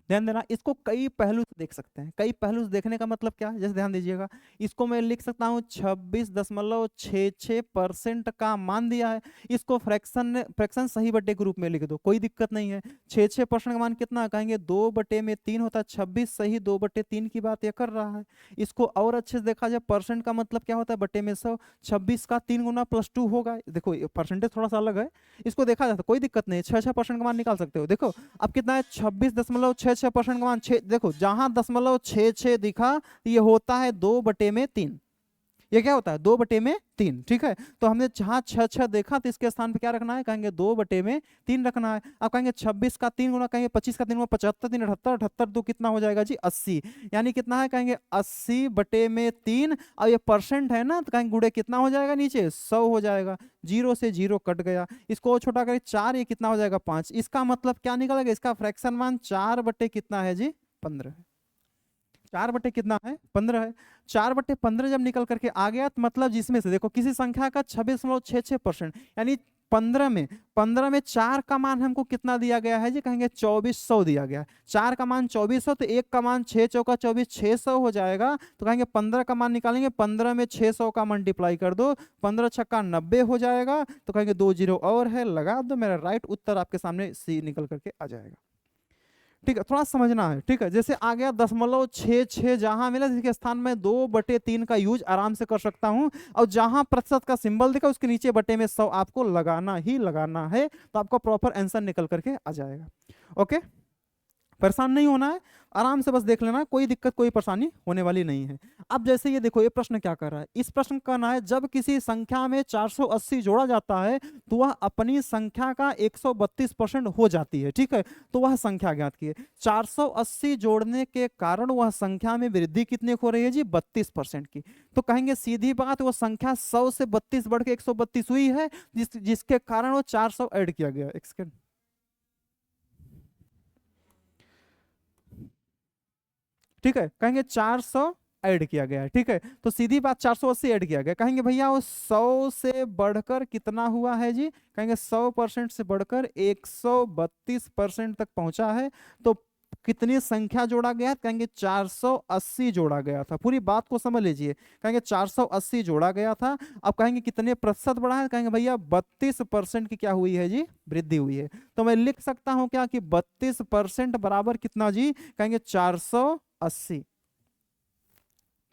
ध्यान देना, इसको कई पहलू से देख सकते हैं। कई पहलू से देखने का मतलब क्या है, जैसे ध्यान दीजिएगा, इसको मैं लिख सकता हूँ 26.66% का मान दिया है, इसको फ्रैक्शन सही बटे के रूप में लिख दो, कोई दिक्कत नहीं है। 66% का मान कितना, कहेंगे 2/3 होता है, 26 सही 2/3 की बात यह कर रहा है। इसको और अच्छे से देखा जाए, परसेंट का मतलब क्या होता है, बटे में 100, 26 का 3 गुना +2 होगा। देखो परसेंटेज थोड़ा सा अलग है, इसको देखा जाता है, कोई दिक्कत नहीं है, 6% का मान निकाल सकते हो। देखो अब कितना है, 26.66% का मान 6, देखो जहां 0.66 दिखा ये होता है 2/3, ये क्या होता है 2/3। ठीक है, तो हमने जहां 6 देखा तो इसके स्थान पे क्या रखना है, कहेंगे 2/3 रखना है। अब कहेंगे 26 का 3 गुना, कहेंगे 25 का 3 गुना 75, 3 78, 78 2 कितना हो जाएगा जी 80, यानी कितना है, कहेंगे 80/3। और ये परसेंट है ना, तो कहेंगे गुणे कितना हो जाएगा, नीचे 100 हो जाएगा, 0 से 0 कट गया, इसको छोटा करें 4, ये कितना हो जाएगा 5। इसका मतलब क्या निकलेगा, इसका फ्रैक्शन मान 4 बटे कितना है जी 15 है, 4 बटे कितना है 15 है। 4/15 जब निकल करके आ गया तो मतलब जिसमें से देखो किसी संख्या का 26.66%, यानी 15 में 4 का मान हमको कितना दिया गया है जी, कहेंगे 2400 दिया गया है। 4 का मान 2400, तो 1 का मान 6 चौका 24, 600 हो जाएगा। तो कहेंगे 15 का मान निकालेंगे, 15 में 600 का मल्टीप्लाई कर दो, 15 छक्का 90 हो जाएगा। तो कहेंगे 2 जीरो और है, लगा दो, मेरा राइट उत्तर आपके सामने सी निकल करके आ जाएगा। ठीक है, थोड़ा समझना है। ठीक है, जैसे आ गया 0.66, जहां मिला जिसके स्थान में 2/3 का यूज आराम से कर सकता हूं, और जहां प्रतिशत का सिंबल दिखा उसके नीचे बटे में 100 आपको लगाना ही लगाना है, तो आपका प्रॉपर आंसर निकल करके आ जाएगा। ओके, परेशान नहीं होना है, आराम से बस देख लेना, कोई दिक्कत कोई परेशानी होने वाली नहीं है। अब जैसे ये देखो, ये प्रश्न क्या कर रहा है, इस प्रश्न का कहना है जब किसी संख्या में 480 जोड़ा जाता है तो वह अपनी संख्या का 132% हो जाती है। ठीक है, तो वह संख्या ज्ञात की है। 480 जोड़ने के कारण वह संख्या में वृद्धि कितने हो रही है जी, 32% की। तो कहेंगे सीधी बात, वो संख्या 100 से 32 बढ़ के 132 हुई है, जिसके कारण वो 400 ऐड किया गया। एक सेकेंड, ठीक है, कहेंगे 400 ऐड किया गया है। ठीक है, तो सीधी बात 480 ऐड किया गया। कहेंगे भैया वो 100 से बढ़कर कितना हुआ है जी, कहेंगे 100% से बढ़कर 132% तक पहुंचा है। तो कितनी संख्या जोड़ा गया, कहेंगे 480 जोड़ा गया था। पूरी बात को समझ लीजिए, कहेंगे 480 जोड़ा गया था। अब कहेंगे कितने प्रतिशत बढ़ा है, कहेंगे भैया 32% की क्या हुई है जी, वृद्धि हुई है। तो मैं लिख सकता हूं क्या कि 32% बराबर कितना जी, कहेंगे 480।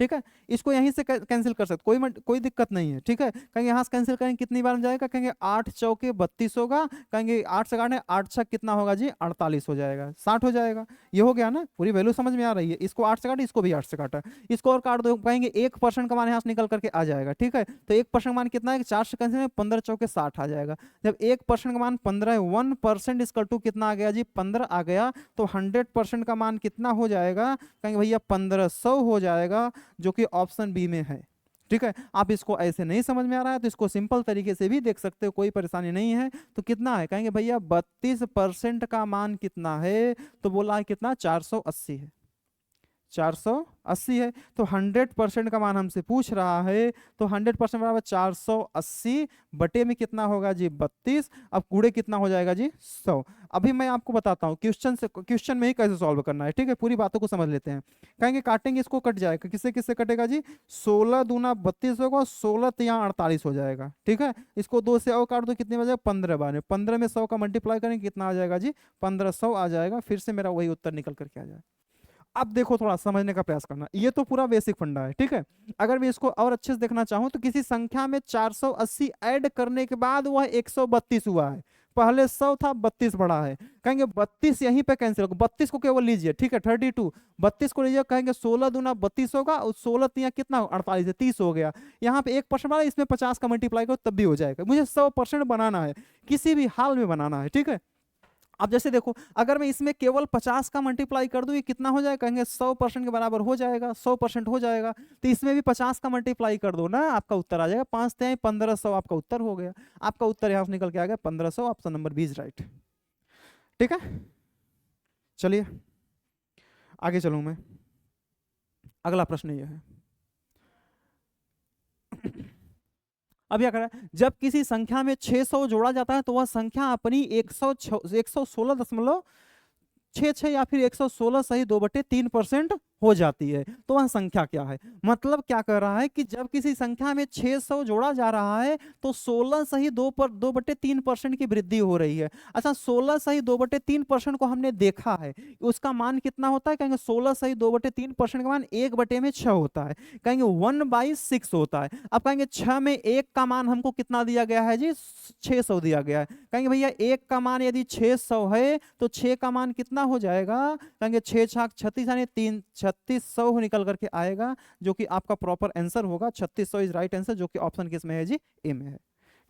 ठीक है, इसको यहीं से कैंसिल कर सकते, कोई दिक्कत नहीं है। ठीक है, कहेंगे यहाँ से कैंसिल करेंगे, कितनी बार में जाएगा, कहेंगे 8 चौके 32 होगा, कहेंगे 8 से काटने 8 छक कितना होगा जी, 48 हो जाएगा, 60 हो जाएगा। ये हो गया ना, पूरी वैल्यू समझ में आ रही है। इसको 8 से काटे, इसको भी 8 से काटा, इसको और काट दो, कहेंगे 1% का मान यहाँ से निकल करके आ जाएगा। ठीक है, तो 1% मान कितना है, 4 से कैंसिल में 15 चौके 60 आ जाएगा। जब 1% का मान 15 है, 1% इसकल टू कितना आ गया जी, 15 आ गया। तो 100% का मान कितना हो जाएगा, कहेंगे भैया 1500 हो जाएगा, जो कि ऑप्शन बी में है। ठीक है, आप इसको ऐसे नहीं समझ में आ रहा है तो इसको सिंपल तरीके से भी देख सकते हो, कोई परेशानी नहीं है। तो कितना है, कहेंगे भैया 32% का मान कितना है, तो बोला है कितना, 480 है। 480 है, तो 100% का मान हमसे पूछ रहा है, तो 100% बराबर 480 बटे में कितना होगा जी, 32। अब कूड़े कितना हो जाएगा जी, 100। अभी मैं आपको बताता हूँ क्वेश्चन में ही कैसे सॉल्व करना है। ठीक है, पूरी बातों को समझ लेते हैं। कहेंगे काटेंगे, इसको कट जाएगा, किससे किससे कटेगा जी, 16 दूना 32 होगा, 16 तिया 48 हो जाएगा। ठीक है, इसको 2 से और काट दो, कितने बजेगा, 15 बार, 15 में 100 का मल्टीप्लाई करेंगे, कितना आ जाएगा जी, 1500 आ जाएगा। फिर से मेरा वही उत्तर निकल करके आ जाएगा। अब देखो, थोड़ा समझने का प्रयास करना, ये तो पूरा बेसिक फंडा है। ठीक है, अगर मैं इसको और अच्छे से देखना चाहूं, तो किसी संख्या में 480 ऐड करने के बाद वह 132 हुआ है। पहले 100 था, 32 बढ़ा है, कहेंगे 32 यहीं पे कैंसिल होगा, 32 को केवल लीजिए। ठीक है, 32, 32 को लीजिए, कहेंगे 16 दूना 32 होगा, और 16 तिया कितना, 48 है, 30 हो गया। यहाँ पे 1% बढ़ा, इसमें 50 का मल्टीप्लाई करो तब भी हो जाएगा। मुझे 100% बनाना है, किसी भी हाल में बनाना है। ठीक है, अब जैसे देखो, अगर मैं इसमें केवल 50 का मल्टीप्लाई कर दूं, ये कितना हो जाएगा, कहेंगे 100% के बराबर हो जाएगा, 100% हो जाएगा। तो इसमें भी 50 का मल्टीप्लाई कर दो ना, आपका उत्तर आ जाएगा 5 तिहाई 1500, आपका उत्तर हो गया। आपका उत्तर यहाँ से निकल के आ गया 1500, ऑप्शन नंबर 20 राइट। ठीक है, चलिए आगे चलूं मैं। अगला प्रश्न ये है, अब क्या कर रहा है, जब किसी संख्या में 600 जोड़ा जाता है तो वह संख्या अपनी 116.66 या फिर 116 सही 2/3% हो जाती है। तो वह संख्या क्या है, मतलब क्या कर रहा है कि जब किसी संख्या में 600 जोड़ा जा रहा है तो 16 सही 2/3% की वृद्धि हो रही है। अच्छा, 16 सही 2/3% को हमने देखा है, उसका मान कितना होता है, कहेंगे 16 सही 2/3% का मान 1/6 होता है, कहेंगे 1/6 होता है। अब कहेंगे 6 में 1 का मान हमको कितना दिया गया है जी, 600 दिया गया है। कहेंगे भैया 1 का मान यदि 600 है तो 6 का मान कितना हो जाएगा, कहेंगे 6 छाक 36 यानी 3 3600 निकल करके आएगा, जो कि आपका प्रॉपर आंसर होगा। 3600 इज राइट आंसर, जो कि ऑप्शन किस में है जी, ए में है।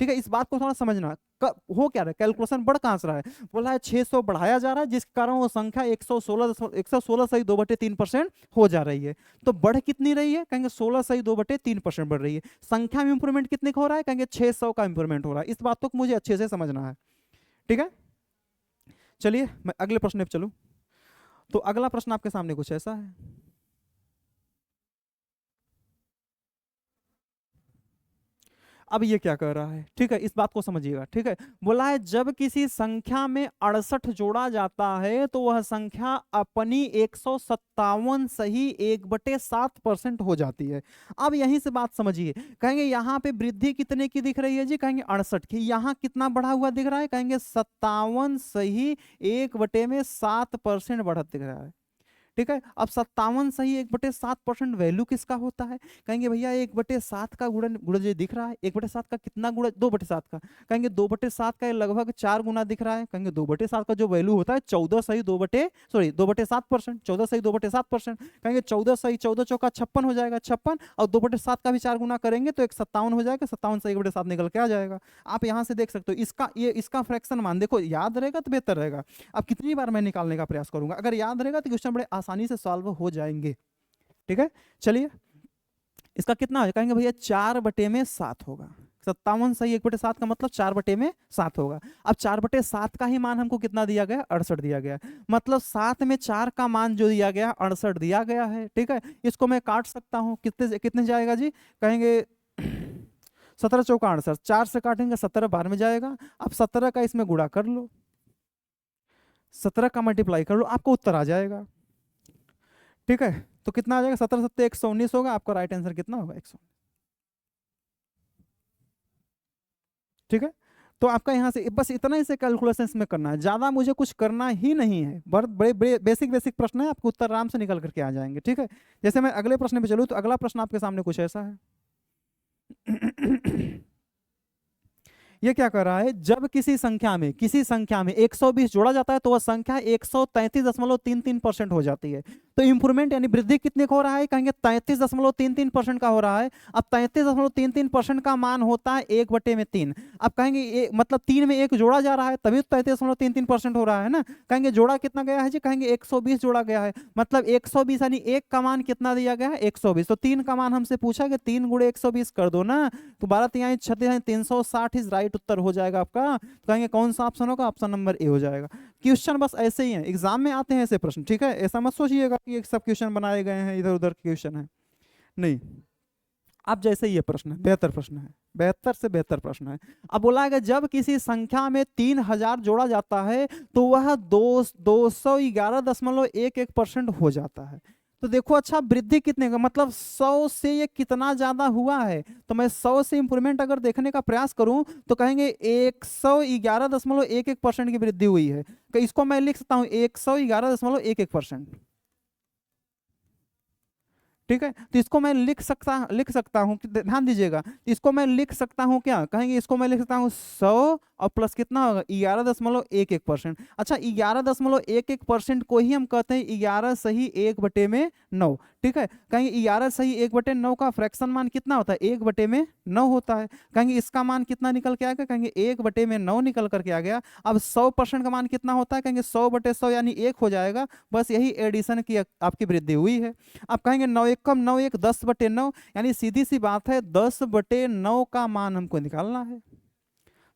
ठीक है, इस बात को थोड़ा समझना, हो क्या रहा है, कैलकुलेशन बढ़ कहां से रहा है, बोला है 600 बढ़ाया जा रहा है, जिस कारण वो संख्या 116 सही 2/3% हो जा रही है। तो बढ़ कितनी रही है, कहेंगे 16 सही 2/3% बढ़ रही है। संख्या में इंप्रूवमेंट कितने का हो रहा है, कहेंगे 600 का इंप्रूवमेंट हो रहा है। इस बात को मुझे अच्छे से समझना है। ठीक है, चलिए मैं अगले प्रश्न पे चलूं। तो अगला प्रश्न आपके सामने कुछ ऐसा है, अब ये क्या कर रहा है, ठीक है, इस बात को समझिएगा, ठीक है। बोला है जब किसी संख्या में 68 जोड़ा जाता है तो वह संख्या अपनी 157 सही 1/7% हो जाती है। अब यहीं से बात समझिए, कहेंगे यहाँ पे वृद्धि कितने की दिख रही है जी, कहेंगे 68 की। यहाँ कितना बढ़ा हुआ दिख रहा है, कहेंगे 57 सही 1/7% बढ़त दिख रहा है, ठीक है। अब 57 सही 1/7% वैल्यू किसका होता है, कहेंगे भैया 1/7 का गुणन गुणज दिख रहा है, 1/7 का कितना गुणा, 2/7 का, कहेंगे 2/7 का लगभग 4 गुना दिख रहा है, कहेंगे 2/7 का जो वैल्यू होता है 14 सही 2/7%, 14 सही 2/7%, कहेंगे 14 सही 14 चौका 56 हो जाएगा, 56 और 2/7 का भी 4 गुना करेंगे तो 57 हो जाएगा, 57 सही 1/7 निकल के आ जाएगा। आप यहाँ से देख सकते हो इसका फ्रैक्शन मान देखो, याद रहेगा तो बेहतर रहेगा। अब कितनी बार मैं निकालने का प्रयास करूंगा, अगर याद रहेगा तो क्वेश्चन बड़े आसानी से सॉल्व हो जाएंगे, ठीक है। चलिए इसका कितना है, कहेंगे भैया 4/7 होगा, 57 सही 1/7 का मतलब 4/7 होगा। अब 4/7 का ही मान हमको कितना दिया गया, 68 दिया गया, मतलब 7 में 4 का मान जो दिया गया 68 दिया गया है, ठीक है। इसको मैं काट सकता हूं, कितने कितने जाएगा जी, कहेंगे 17 चौका 68, 4 से काटेंगे 17 बार में जाएगा। अब 17 का इसमें गुणा कर लो, 17 का मल्टीप्लाई कर लो, आपको उत्तर आ जाएगा, ठीक है। तो कितना आ जाएगा, 17 7 119 होगा, आपका राइट आंसर कितना होगा, 119, ठीक है। तो आपका यहाँ से बस इतना ही से कैलकुलेशन इसमें करना है, ज्यादा मुझे कुछ करना ही नहीं है, बहुत बड़े बड़े बेसिक बेसिक प्रश्न है, आपको उत्तर आराम से निकल करके आ जाएंगे, ठीक है। जैसे मैं अगले प्रश्न पे चलूँ तो अगला प्रश्न आपके सामने कुछ ऐसा है। ये क्या कर रहा है, जब किसी संख्या में 120 जोड़ा जाता है तो वह संख्या 133.33% हो जाती है। तो इंप्रूवमेंट यानी वृद्धि कितने का हो रहा है, कहेंगे 33.33% का हो रहा है। अब 33.33% का मान होता है 1/3। अब कहेंगे मतलब 3 में 1 जोड़ा जा रहा है तभी तो 33.33% हो रहा है ना। कहेंगे जोड़ा कितना गया है जी, कहेंगे 120 जोड़ा गया है, मतलब 120 यानी 1 का मान कितना दिया गया है, 120। तो 3 का मान हमसे पूछा कि 3 × 120 कर दो ना, तो 12 3 36 360 इज राइट उत्तर हो जाएगा आपका। तो कहेंगे कौन सा ऑप्शन होगा, ऑप्शन नंबर ए हो जाएगा। क्वेश्चन बस ऐसे ही है, एग्जाम में आते हैं ऐसे प्रश्न, ठीक है। ऐसा मत सोचिएगा कि एक सब क्वेश्चन बनाए गए हैं इधर उधर के क्वेश्चन है, नहीं। अब जैसे ये प्रश्न है, बेहतर प्रश्न है, बेहतर से बेहतर प्रश्न है। अब बोला है कि जब किसी संख्या में 3000 जोड़ा जाता है तो वह 211.11% हो जाता है। तो देखो अच्छा वृद्धि कितने का, मतलब 100 से ये कितना ज्यादा हुआ है। तो मैं 100 से इंप्रूवमेंट अगर देखने का प्रयास करूं तो कहेंगे 111.11% की वृद्धि हुई है। तो इसको मैं लिख सकता हूं 111.11%, ठीक है। तो इसको मैं लिख सकता हूं, ध्यान दीजिएगा, इसको मैं लिख सकता हूं क्या, कहेंगे इसको मैं लिख सकता हूं 100 और प्लस कितना होगा 11.11%। अच्छा 11.11% को ही हम कहते हैं 11 सही 1/9, ठीक है। कहेंगे 11 सही 1/9 का फ्रैक्शन मान कितना होता है, 1/9 होता है। कहेंगे इसका मान कितना निकल के आ गया, कहेंगे 1/9 निकल करके आ गया। अब 100% का मान कितना होता है, कहेंगे 100/100 यानी 1 हो जाएगा, बस यही एडिशन की आपकी वृद्धि हुई है। अब कहेंगे 9 1 कम 9 1 10/9, यानी सीधी सी बात है 10/9 का मान हमको निकालना है,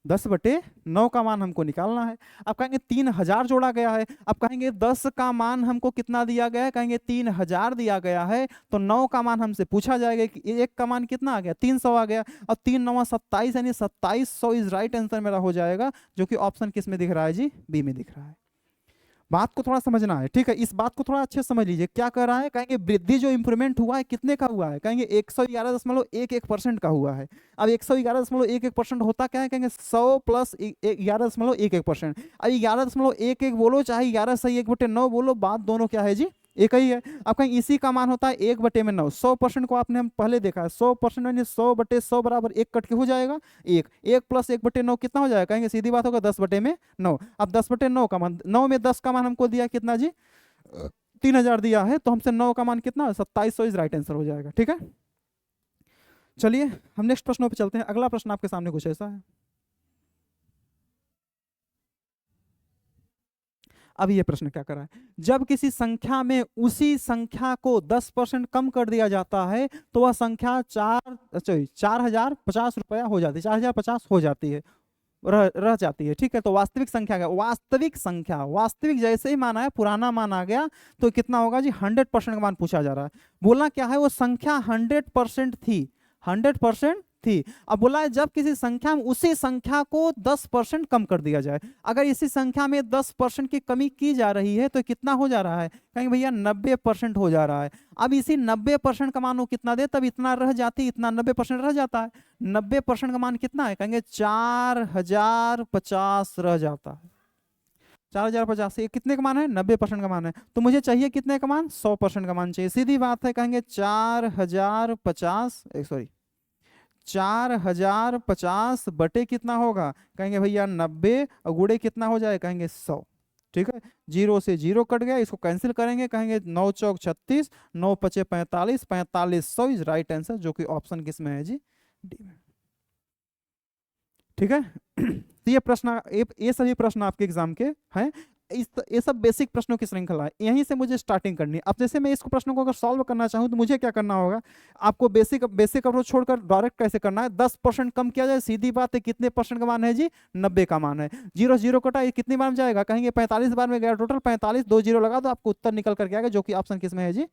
10/9 का मान हमको निकालना है। अब कहेंगे 3000 जोड़ा गया है, अब कहेंगे 10 का मान हमको कितना दिया गया है, कहेंगे 3000 दिया गया है, तो 9 का मान हमसे पूछा जाएगा कि 1 का मान कितना आ गया, 300 आ गया। और 3 9 27 यानी 2700 इज राइट आंसर मेरा हो जाएगा, जो कि ऑप्शन किस में दिख रहा है जी, बी में दिख रहा है। बात को थोड़ा समझना है, ठीक है। इस बात को थोड़ा अच्छे से समझ लीजिए, क्या कर रहा है, कहेंगे वृद्धि जो इंप्रूवमेंट हुआ है कितने का हुआ है, कहेंगे 111.11% का हुआ है। अब 111.11% होता क्या है, कहेंगे 100 प्लस 11.11%। अब 11.11 बोलो चाहे 11 सही 1/9 बोलो, बात दोनों क्या है जी, एक ही है। अब कहीं इसी का मान होता है 1/9। 100% को आपने हम पहले देखा है, 100% यानी 100/100 बराबर 1 कट के हो जाएगा 1। 1 प्लस 1/9 कितना हो जाएगा, कहेंगे सीधी बात होगा 10/9। अब 10/9 का मान, 9 में 10 का मान हमको दिया कितना जी, 3000 दिया है, तो हमसे 9 का मान कितना 2700 इज राइट आंसर हो जाएगा, ठीक है। चलिए हम नेक्स्ट प्रश्नों पे चलते हैं। अगला प्रश्न आपके सामने कुछ ऐसा है। अब ये प्रश्न क्या कर रहा है, जब किसी संख्या में उसी संख्या को 10% कम कर दिया जाता है तो वह संख्या 4050 रुपया हो जाती है, 4050 हो जाती है, रह जाती है, ठीक है। तो वास्तविक संख्या का, वास्तविक जैसे ही माना है पुराना मान आ गया तो कितना होगा जी, 100% का मान पूछा जा रहा है। बोलना क्या है, वो संख्या 100% थी, 100% थी। अब बोला है जब किसी संख्या में उसी संख्या को 10% कम कर दिया जाए। अगर इसी संख्या में 10% की कमी की जा रही है तो कितना हो जा रहा है, कहेंगे भैया 90% हो जा रहा है। अब इसी 90% का मान वो कितना दे, तब इतना रह जाती, इतना 90% रह जाता है। 90% का मान कितना है, कहेंगे 4050 रह जाता है। 4050, ये कितने का मान है, 90% का मान है। तो मुझे चाहिए कितने का मान, 100% का मान चाहिए। सीधी बात है, कहेंगे 4050 सॉरी 4050 बटे कितना होगा, कहेंगे भैया 90, और गुड़े कितना हो जाए, कहेंगे 100। ठीक है, 0 से 0 कट गया, इसको कैंसिल करेंगे, कहेंगे 9 चौक 36, 9 पचे 45, 4500 इज राइट आंसर, जो कि ऑप्शन किसमें है जी, डी में। ठीक है तो ये प्रश्न, ये सभी प्रश्न आपके एग्जाम के हैं। ये सब बेसिक प्रश्नों की श्रृंखला है, यहीं से मुझे स्टार्टिंग करनी है। अब जैसे मैं इसको प्रश्नों को अगर सॉल्व करना चाहूँ तो मुझे क्या करना होगा, आपको बेसिक अप्रोच छोड़कर डायरेक्ट कैसे करना है, 10% कम किया जाए, सीधी बात है, कितने परसेंट का मान है जी, 90 का मान है। 0 0 कटा, ये कितनी बार में जाएगा, कहेंगे 45 बार में गया टोटल, 45, 2 0 लगा दो, आपको उत्तर निकल करके आएगा, जो कि ऑप्शन किसमें है जी।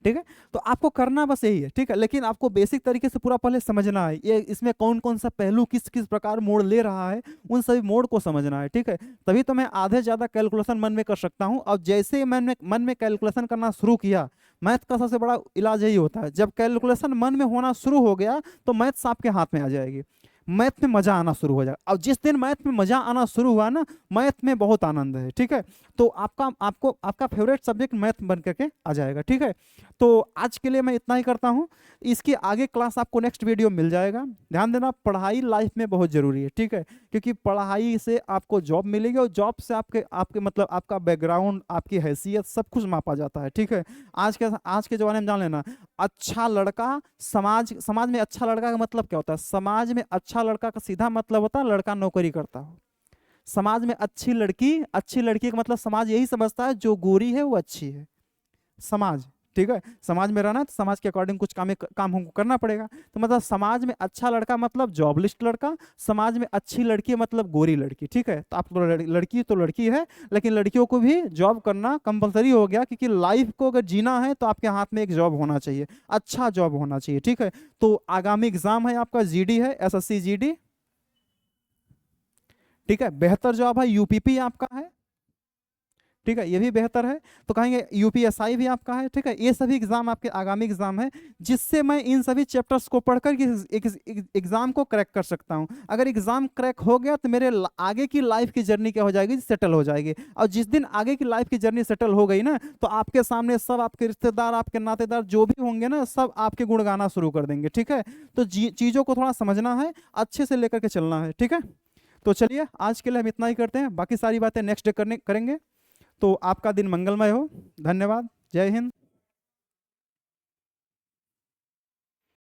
ठीक है, तो आपको करना बस यही है। ठीक है, लेकिन आपको बेसिक तरीके से पूरा पहले समझना है, ये इसमें कौन कौन सा पहलू किस किस प्रकार मोड़ ले रहा है, उन सभी मोड़ को समझना है। ठीक है, तभी तो मैं आधे ज्यादा कैलकुलेशन मन में कर सकता हूं। और जैसे मन में कैलकुलेशन करना शुरू किया, मैथ का सबसे बड़ा इलाज यही होता है, जब कैलकुलेशन मन में होना शुरू हो गया तो मैथ्स आपके हाथ में आ जाएगी, मैथ में मजा आना शुरू हो जाएगा। और जिस दिन मैथ में मजा आना शुरू हुआ ना, मैथ में बहुत आनंद है। ठीक है, तो आपका फेवरेट सब्जेक्ट मैथ बन करके आ जाएगा। ठीक है, तो आज के लिए मैं इतना ही करता हूँ, इसकी आगे क्लास आपको नेक्स्ट वीडियो मिल जाएगा। ध्यान देना, पढ़ाई लाइफ में बहुत जरूरी है। ठीक है, क्योंकि पढ़ाई से आपको जॉब मिलेगी, और जॉब से आपके मतलब आपका बैकग्राउंड, आपकी हैसियत, सब कुछ मापा जाता है। ठीक है, आज के ज़माने में जान लेना, अच्छा लड़का समाज में अच्छा लड़का का मतलब क्या होता है, समाज में अच्छा लड़का का सीधा मतलब होता है लड़का नौकरी करता हो। समाज में अच्छी लड़की का मतलब समाज यही समझता है जो गोरी है वो अच्छी है, समाज। ठीक है, समाज में रहना तो समाज के अकॉर्डिंग कुछ काम हमको करना पड़ेगा। तो मतलब समाज में अच्छा लड़का मतलब जॉबलिस्ट लड़का, समाज में अच्छी लड़की मतलब गोरी लड़की। ठीक है, तो आप लड़की तो लड़की है, लेकिन लड़कियों को भी जॉब करना कंपलसरी हो गया, क्योंकि लाइफ को अगर जीना है तो आपके हाथ में एक जॉब होना चाहिए, अच्छा जॉब होना चाहिए। ठीक है, तो आगामी एग्जाम है आपका जीडी है, SSC जीडी। ठीक है, बेहतर जॉब है यूपीपी आपका है। ठीक है, ये भी बेहतर है। तो कहेंगे यूपीएसआई भी आपका है। ठीक है, ये सभी एग्जाम आपके आगामी एग्जाम है, जिससे मैं इन सभी चैप्टर्स को पढ़कर एग्जाम को क्रैक कर सकता हूं। अगर एग्जाम क्रैक हो गया तो मेरे आगे की लाइफ की जर्नी क्या हो जाएगी, सेटल हो जाएगी। और जिस दिन आगे की लाइफ की जर्नी सेटल हो गई ना, तो आपके सामने सब आपके रिश्तेदार, आपके नातेदार जो भी होंगे ना, सब आपके गुण गाना शुरू कर देंगे। ठीक है, तो चीजों को थोड़ा समझना है, अच्छे से लेकर के चलना है। ठीक है, तो चलिए आज के लिए हम इतना ही करते हैं, बाकी सारी बातें नेक्स्ट डे करेंगे। तो आपका दिन मंगलमय हो। धन्यवाद, जय हिंद।